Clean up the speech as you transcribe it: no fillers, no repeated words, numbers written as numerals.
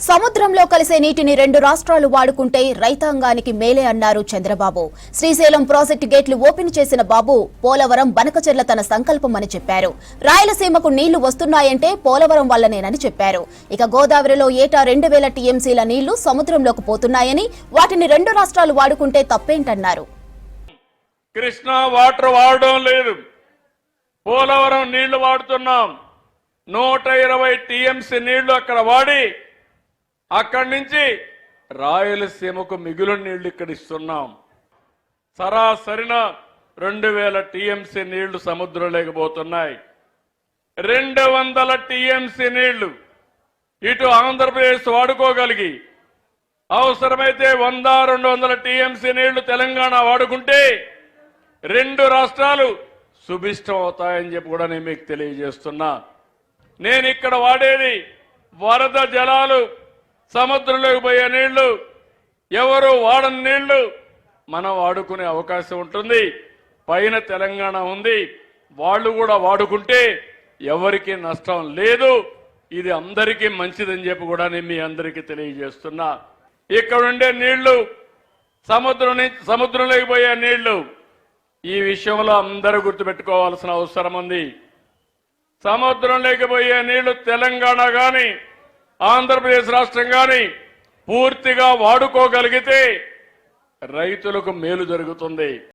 సముద్రంలో కలిసే నీటిని రెండు రాష్ట్రాలు వాడుకుంటే రైతాంగానికి మేలే అన్నారు చంద్రబాబు. శ్రీశైలం ప్రాజెక్టు గేట్లు ఓపెన్ చేసిన బాబు పోలవరం బనకచెర్ల తన సంకల్పమని చెప్పారు. రాయలసీమకు నీళ్లు వస్తున్నాయంటే పోలవరం వల్లనేనని చెప్పారు. ఇక గోదావరిలో ఏటా 2000 టీఎంసీల నీళ్లు సముద్రంలోకి పోతున్నాయని, వాటిని రెండు రాష్ట్రాలు వాడుకుంటే తప్పేంటన్నారు. కృష్ణా వాటర్ వాడడం లేదు, పోలవరం నీళ్లు వాడుతున్నాం. 120 టీఎంసీ నీళ్లు అక్కడ వాడి అక్కడి నుంచి రాయలసీమకు మిగులు నీళ్లు ఇక్కడ ఇస్తున్నాం. సరాసరిన 2000 టీఎంసీ నీళ్లు సముద్రం లేకపోతున్నాయి. 200 టీఎంసీ నీళ్లు ఇటు ఆంధ్రప్రదేశ్ వాడుకోగలిగి, అవసరమైతే 100-200 టీఎంసీ నీళ్లు తెలంగాణ వాడుకుంటే రెండు రాష్ట్రాలు సుభిష్టం అవుతాయని చెప్పి కూడా నేను మీకు తెలియజేస్తున్నా. నేను ఇక్కడ వాడేది వరద జలాలు, సముద్రంలోకి పోయే నీళ్లు, ఎవరు వాడని నీళ్లు మనం వాడుకునే అవకాశం ఉంటుంది. పైన తెలంగాణ ఉంది, వాళ్ళు కూడా వాడుకుంటే ఎవరికి నష్టం లేదు. ఇది అందరికీ మంచిదని చెప్పి కూడా నేను మీ అందరికీ తెలియజేస్తున్నా. ఇక్కడ ఉండే నీళ్లు సముద్రంలోకి పోయే నీళ్లు, ఈ విషయంలో అందరూ గుర్తుపెట్టుకోవాల్సిన అవసరం ఉంది. సముద్రంలోకి పోయే నీళ్లు తెలంగాణ గాని ఆంధ్రప్రదేశ్ రాష్ట్రం గాని పూర్తిగా వాడుకోగలిగితే రైతులకు మేలు జరుగుతుంది.